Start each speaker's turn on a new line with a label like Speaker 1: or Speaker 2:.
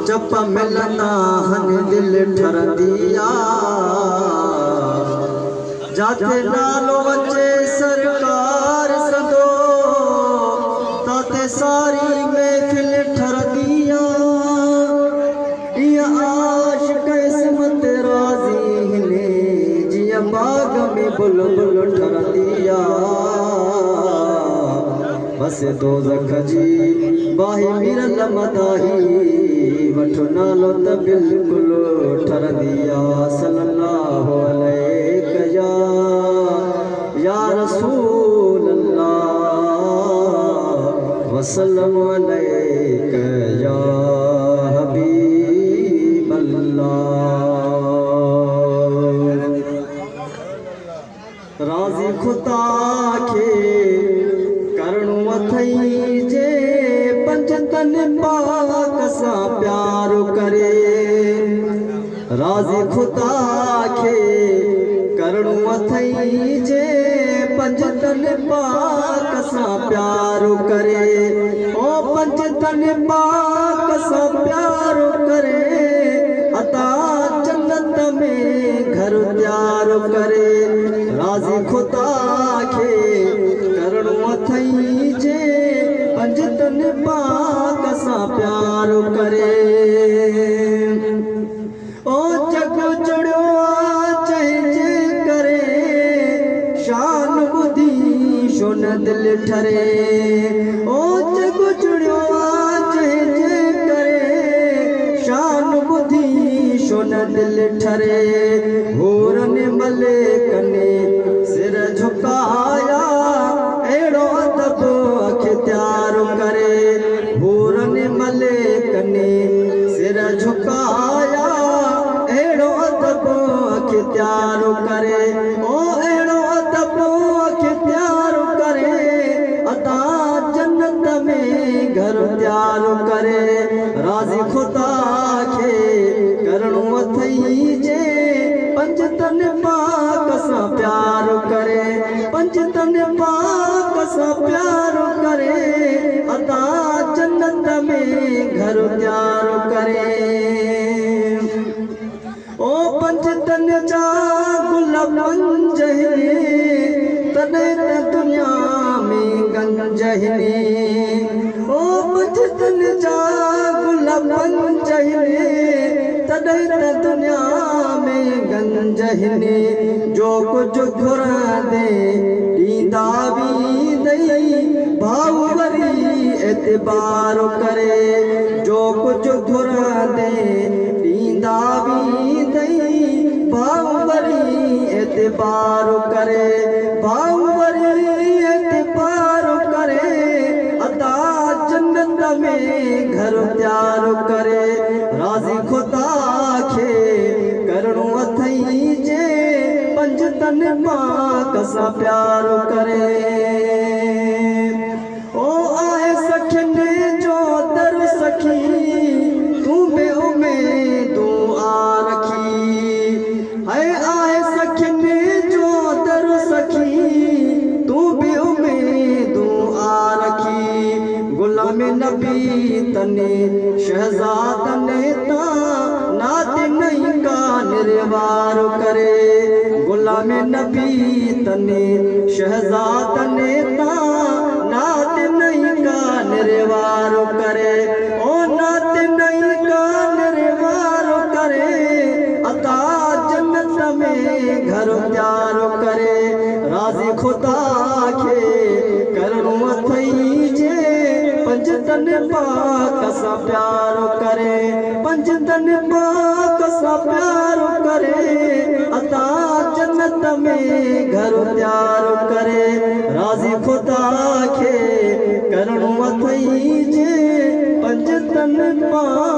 Speaker 1: चप मिलंदा हन दिल ठरंदिया जाते नालो अचे सरकार सदो ताते सारी महफिल ठरंदिया इया आशिक किस्मत राज़ी हिने जिया बाग में बुलबुल ठरंदिया बस दोज़ख जी बाही मिरल मदाही वठो नालो त बिल्कुल ठरंदिया सल्लल्लाहु अलैहि या रसूल अल्लाह वसल्लम अलैहि या हबीब अल्लाह। राज़ी खुदा के करणो अथई जे पंजतन पाक सां प्यार करे राज़ी खुदा के करणो अथई जे पंजतन पाक सां प्यार करे ओ पंजतन पाक सां प्यार करे अता जन्नत में घर तैयार करे राज़ी खुदा के करणो अथई जे पंजतन पाक सां प्यार करे ओ जग जुड़ियो जंहिंजे करे शान ॿुधी छो न दिल ठरे ओ जग जुड़ियो जंहिंजे करे शान ॿुधी छो न दिल ठरे होरन मलेकने सिर झुकाया अहिड़ो अदब अख्तियार करे होरन मलेकने सिर झुकाया अहिड़ो अदब अख्तियार करे ओ अहिड़ो अदब अख्तियार करे अता जन्नत में घर तैयार करे राज़ी खुदा के करणो अथई जे पंजतन पाक सां प्यार करे पंजतन पाक सां प्यार करे अता जन्नत में घर तैयार करे ओ पंजतन जा गुल पंजहने तॾहिं त दुनिया में गंजहने ओ पंजतन जा गुल पंजहने तॾहिं त दुनिया में गंजहने जो कुछ घुरंदे ॾींदा बि ॾई भाऊ वरी एतबार करे जो कुछ घुरंदे ॾींदा बि ॾई भाऊ वरी एतबार करे भाऊ वरी एतबार करे अता जन्नत में घर तैयार करे राज़ी खुदा के करणो अथई जे पंजतन पाक सां प्यार करे ओ आहे सखियुनि जो दर सखी तूं बे उमेदूं आ रखी है आहे सखियुनि जो दर सखी तूं बे उमेदूं आ रखी गुलाम नबी तने शहजादने ता नात नहीं का निर्वार करे गुलाम नबी तने शहजादने ता नात नहीं का निर्वार करे ओ नात नहीं का निर्वार करे अता जन्नत में घर तैयार करे राज़ी खुदा के करणो अथई जे पंजतन पाक सां प्यार करे पंजतन पाक सां प्यार करे अता जन्नत में घर तैयार करे राज़ी खुदा के करणो अथई जे पंजतन पाक